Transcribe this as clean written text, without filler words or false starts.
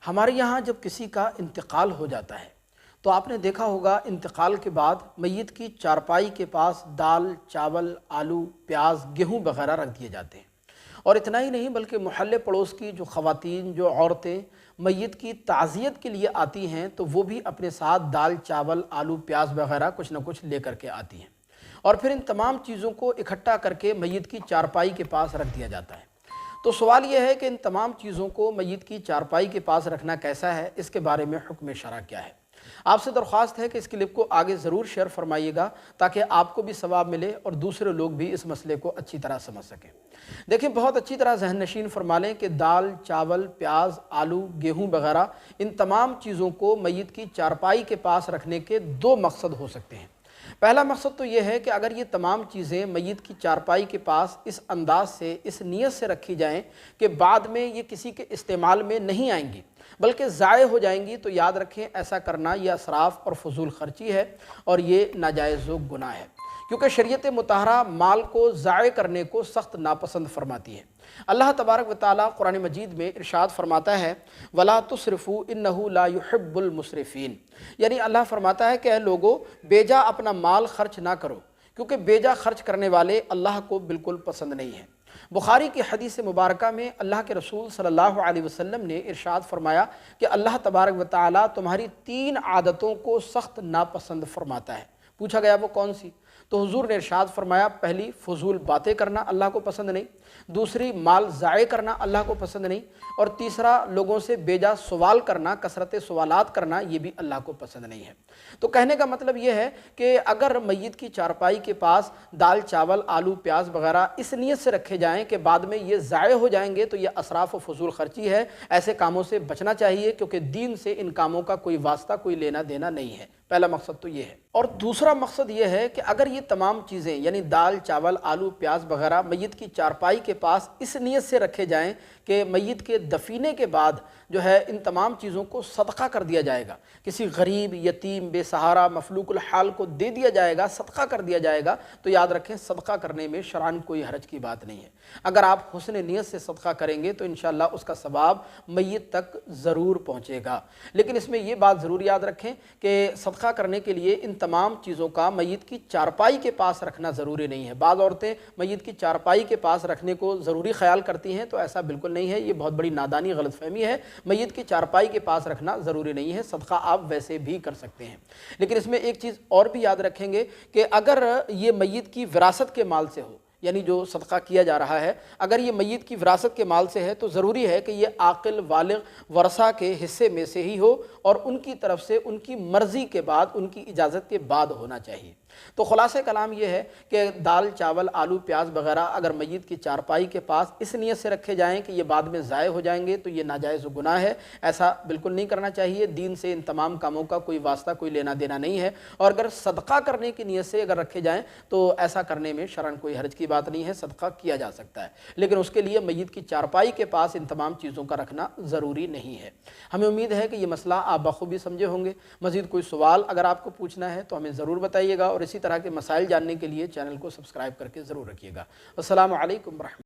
ہمارے یہاں جب کسی کا انتقال ہو جاتا ہے تو آپ نے دیکھا ہوگا انتقال کے بعد میت کی چارپائی کے پاس دال، چاول، آلو، پیاز، گیہوں وغیرہ رکھ دیے جاتے ہیں۔ اور اتنا ہی نہیں بلکہ محلے پڑوس کی جو خواتین، جو عورتیں میت کی تعزیت کے لیے آتی ہیں تو وہ بھی اپنے ساتھ دال، چاول، آلو، پیاز وغیرہ کچھ نہ کچھ لے کر کے آتی ہیں، اور پھر ان تمام چیزوں کو اکٹھا کر کے میت کی چارپائی کے پاس رکھ دیا جاتا ہے۔ تو سوال یہ ہے کہ ان تمام چیزوں کو میت کی چارپائی کے پاس رکھنا کیسا ہے، اس کے بارے میں حکم شرع کیا ہے؟ آپ سے درخواست ہے کہ اس کلپ کو آگے ضرور شیئر فرمائیے گا تاکہ آپ کو بھی ثواب ملے اور دوسرے لوگ بھی اس مسئلے کو اچھی طرح سمجھ سکیں۔ دیکھیں، بہت اچھی طرح ذہن نشین فرما لیں کہ دال، چاول، پیاز، آلو، گیہوں وغیرہ ان تمام چیزوں کو میت کی چارپائی کے پاس رکھنے کے دو مقصد ہو سکتے ہیں۔ پہلا مقصد تو یہ ہے کہ اگر یہ تمام چیزیں میت کی چارپائی کے پاس اس انداز سے، اس نیت سے رکھی جائیں کہ بعد میں یہ کسی کے استعمال میں نہیں آئیں گی بلکہ ضائع ہو جائیں گی، تو یاد رکھیں ایسا کرنا یہ اسراف اور فضول خرچی ہے اور یہ ناجائز و گناہ ہے، کیونکہ شریعت مطہرہ مال کو ضائع کرنے کو سخت ناپسند فرماتی ہے۔ اللہ تبارک و تعالیٰ قرآن مجید میں ارشاد فرماتا ہے وَلَا تُسْرِفُوا إِنَّهُ لَا يُحِبُّ الْمُسْرِفِينَ، یعنی اللہ فرماتا ہے کہ اے لوگو، بیجا اپنا مال خرچ نہ کرو، کیونکہ بیجا خرچ کرنے والے اللہ کو بالکل پسند نہیں ہیں۔ بخاری کی حدیث مبارکہ میں اللہ کے رسول صلی اللہ علیہ وسلم نے ارشاد فرمایا کہ اللہ تبارک و تعالیٰ تمہاری 3 عادتوں کو سخت ناپسند فرماتا ہے۔ پوچھا گیا وہ کون سی؟ تو حضور نے ارشاد فرمایا، پہلی فضول باتیں کرنا اللہ کو پسند نہیں، دوسری مال ضائع کرنا اللہ کو پسند نہیں، اور تیسرا لوگوں سے بیجا سوال کرنا، کثرت سوالات کرنا، یہ بھی اللہ کو پسند نہیں ہے۔ تو کہنے کا مطلب یہ ہے کہ اگر میت کی چارپائی کے پاس دال، چاول، آلو، پیاز وغیرہ اس نیت سے رکھے جائیں کہ بعد میں یہ ضائع ہو جائیں گے تو یہ اسراف و فضول خرچی ہے، ایسے کاموں سے بچنا چاہیے، کیونکہ دین سے ان کاموں کا کوئی واسطہ، کوئی لینا دینا نہیں ہے۔ پہلا مقصد تو یہ ہے۔ اور دوسرا مقصد یہ ہے کہ اگر یہ تمام چیزیں یعنی دال، چاول، آلو، پیاز وغیرہ میت کی چارپائی کے پاس اس نیت سے رکھے جائیں کہ میت کے دفینے کے بعد جو ہے ان تمام چیزوں کو صدقہ کر دیا جائے گا، کسی غریب، یتیم، بے سہارا، مفلوک الحال کو دے دیا جائے گا، صدقہ کر دیا جائے گا، تو یاد رکھیں صدقہ کرنے میں شرعاً کوئی حرج کی بات نہیں ہے۔ اگر آپ حسن نیت سے صدقہ کریں گے تو انشاءاللہ اس کا ثواب میت تک ضرور پہنچے گا۔ لیکن اس میں یہ بات ضرور یاد رکھیں کہ صدقہ کرنے کے لیے ان تمام چیزوں کا میت کی چارپائی کے پاس رکھنا ضروری نہیں ہے۔ بعض عورتیں میت کی چارپائی کے پاس رکھنے کو ضروری خیال کرتی ہیں، تو ایسا بالکل نہیں ہے، یہ بہت بڑی نادانی غلط فہمی ہے۔ میت کی چارپائی کے پاس رکھنا ضروری نہیں ہے، صدقہ آپ ویسے بھی کر سکتے ہیں۔ لیکن اس میں ایک چیز اور بھی یاد رکھیں گے کہ اگر یہ میت کی وراثت کے مال سے ہو، یعنی جو صدقہ کیا جا رہا ہے اگر یہ میت کی وراثت کے مال سے ہے تو ضروری ہے کہ یہ عاقل بالغ ورثہ کے حصے میں سے ہی ہو اور ان کی طرف سے ان کی مرضی کے بعد، ان کی اجازت کے بعد ہونا چاہیے۔ تو خلاصہ کلام یہ ہے کہ دال، چاول، آلو، پیاز وغیرہ اگر میت کی چارپائی کے پاس اس نیت سے رکھے جائیں کہ یہ بعد میں ضائع ہو جائیں گے تو یہ ناجائز و گناہ ہے، ایسا بالکل نہیں کرنا چاہیے۔ دین سے ان تمام کاموں کا کوئی واسطہ، کوئی لینا دینا نہیں ہے، اور اگر صدقہ کرنے کی نیت سے اگر رکھے جائیں تو ایسا کرنے میں شرعاً کوئی حرج کی بات نہیں ہے، صدقہ کیا جا سکتا ہے، لیکن اس کے لیے میت کی چارپائی کے پاس ان تمام چیزوں کا رکھنا ضروری نہیں ہے۔ ہمیں امید ہے کہ یہ مسئلہ آپ بخوبی سمجھے ہوں گے۔ مزید کوئی سوال اگر آپ کو پوچھنا ہے تو ہمیں ضرور بتائیے گا، اور اسی طرح کے مسائل جاننے کے لیے چینل کو سبسکرائب کر کے ضرور رکھیے گا۔ السلام علیکم ورحمۃ اللہ۔